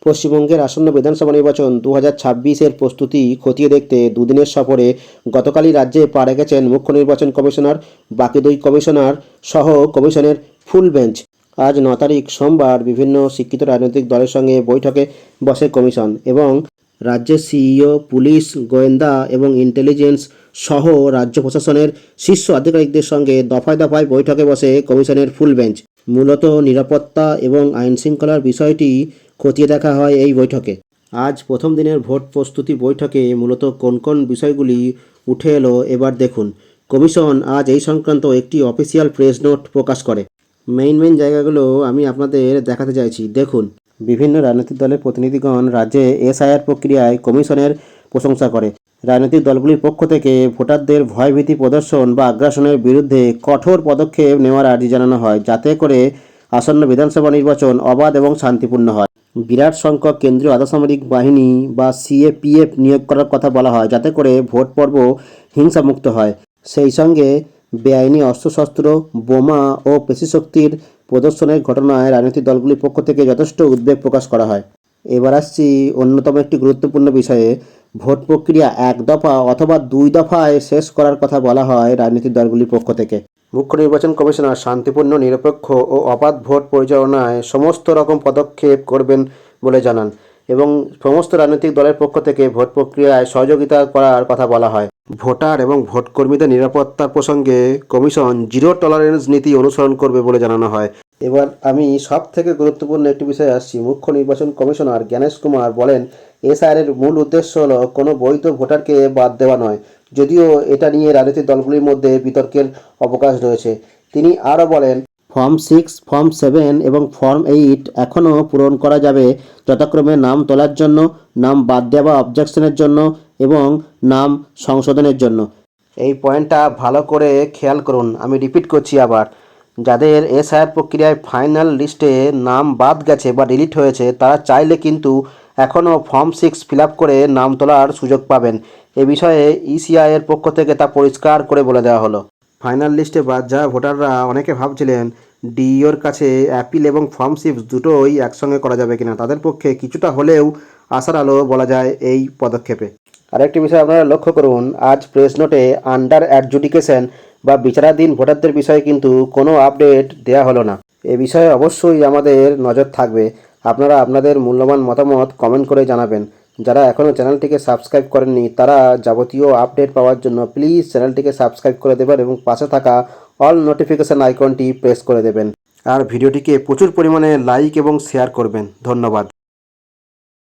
পশ্চিমবঙ্গের আসন্ন বিধানসভা নির্বাচন 2026-এর প্রস্তুতি খতিয়ে দেখতে দুদিনের সফরে গতকালই রাজ্যে পা রেখেছেন মুখ্য নির্বাচন কমিশনার, বাকি দুই কমিশনার সহ কমিশনের ফুল বেঞ্চ। আজ 9 তারিখ সোমবার বিভিন্ন শিক্ষিত রাজনৈতিক দলের সঙ্গে বৈঠকে বসে কমিশন এবং রাজ্যের সিইও, পুলিশ, গোয়েন্দা এবং ইন্টেলিজেন্স সহ রাজ্য প্রশাসনের শীর্ষ আধিকারিকদের সঙ্গে দফায় দফায় বৈঠকে বসে কমিশনের ফুল বেঞ্চ। মূলত নিরাপত্তা এবং আইনশৃঙ্খলার বিষয়টি খতিয়ে দেখা হয় এই বৈঠকে। আজ প্রথম দিনের ভোট প্রস্তুতি বৈঠকে মূলত কোন কোন বিষয়গুলি উঠে এলো এবার দেখুন। কমিশন আজ এই সংক্রান্ত একটি অফিসিয়াল প্রেস নোট প্রকাশ করে। মেইন জায়গাগুলো আমি আপনাদের দেখাতে চাইছি, দেখুন। বিভিন্ন রাজনৈতিক দলের প্রতিনিধিগণ রাজ্যে এসআইআর প্রক্রিয়ায় কমিশনের প্রশংসা করে। রাজনৈতিক দলগুলির পক্ষ থেকে ভোটারদের ভয়ভীতি প্রদর্শন বা আগ্রাসনের বিরুদ্ধে কঠোর পদক্ষেপ নেওয়ার আর্জি জানানো হয়, যাতে করে আসন্ন বিধানসভা নির্বাচন অবাধ এবং শান্তিপূর্ণ হয়। বিরাট সংখ্যক কেন্দ্রীয় আধাসামরিক বাহিনী বা সিএপিএফ নিয়োগ করার কথা বলা হয়, যাতে করে ভোট পর্ব হিংসামুক্ত হয়। সেই সঙ্গে বেআইনি অস্ত্রশস্ত্র, বোমা ও পেশিশক্তির প্রদর্শনের ঘটনায় রাজনৈতিক দলগুলির পক্ষ থেকে যথেষ্ট উদ্বেগ প্রকাশ করা হয়। এবার আসছি অন্যতম একটি গুরুত্বপূর্ণ বিষয়ে। ভোট প্রক্রিয়া 1 দফা অথবা 2 দফায় শেষ করার কথা বলা হয় রাজনৈতিক দলগুলির পক্ষ থেকে। মুখ্য নির্বাচন কমিশনার শান্তিপূর্ণ, নিরপেক্ষ ও অবাধ ভোট পরিচালনায় সমস্ত রকম পদক্ষেপ করবেন বলে জানান এবং সমস্ত রাজনৈতিক দলের পক্ষ থেকে ভোট প্রক্রিয়ায় সহযোগিতা করার কথা বলা হয়। ভোটার এবং ভোটকর্মীদের নিরাপত্তার প্রসঙ্গে কমিশন জিরো টলারেন্স নীতি অনুসরণ করবে বলে জানানো হয়। এবার আমি সব থেকে গুরুত্বপূর্ণ একটি বিষয়ে আসছি। মুখ্য নির্বাচন কমিশনার জ্ঞানেশ কুমার বলেন, এসআইআর এর মূল উদ্দেশ্য হলো কোনো বৈধ ভোটারকে বাদ দেওয়া নয়, যদিও এটা নিয়ে রাজনৈতিক দলগুলির মধ্যে বিতর্কের অবকাশ রয়েছে। তিনি আরও বলেন, ফর্ম 6, ফর্ম 7 এবং ফর্ম 8 এখনও পূরণ করা যাবে, যথাক্রমে নাম তোলার জন্য, নাম বাদ দেওয়া অবজেকশনের জন্য এবং নাম সংশোধনের জন্য। এই পয়েন্টটা ভালো করে খেয়াল করুন, আমি রিপিট করছি আবার। যাদের এসআইআর প্রক্রিয়ায় ফাইনাল লিস্টে নাম বাদ গেছে বা ডিলিট হয়েছে, তারা চাইলে কিন্তু এখনও ফর্ম 6 ফিল আপ করে নাম তোলার সুযোগ পাবেন। এ বিষয়ে ইসিআই এর পক্ষ থেকে তা পরিষ্কার করে বলে দেওয়া হলো। ফাইনাল লিস্টে বাদ যাওয়া ভোটাররা অনেকে ভাবছিলেন ডিইওর কাছে অ্যাপিল এবং ফর্ম 6 দুটোই একসঙ্গে করা যাবে কিনা। তাদের পক্ষে কিছুটা হলেও আশার আলো বলা যায় এই পদক্ষেপে। আরেকটি বিষয় আপনারা লক্ষ্য করুন, আজ প্রেস নোটে আন্ডার অ্যাডজুডিকেশন বা বিচারাধীন ভোটারদের বিষয়ে কিন্তু কোনো আপডেট দেওয়া হলো না। এ বিষয়ে অবশ্যই আমাদের নজর থাকবে। আপনারা আপনাদের মূল্যবান মতামত কমেন্ট করে জানাবেন। যারা এখনও চ্যানেলটিকে সাবস্ক্রাইব করেননি, তারা যাবতীয় আপডেট পাওয়ার জন্য প্লিজ চ্যানেলটিকে সাবস্ক্রাইব করে দেবেন এবং পাশে থাকা অল নোটিফিকেশান আইকনটি প্রেস করে দেবেন। আর ভিডিওটিকে প্রচুর পরিমাণে লাইক এবং শেয়ার করবেন। ধন্যবাদ।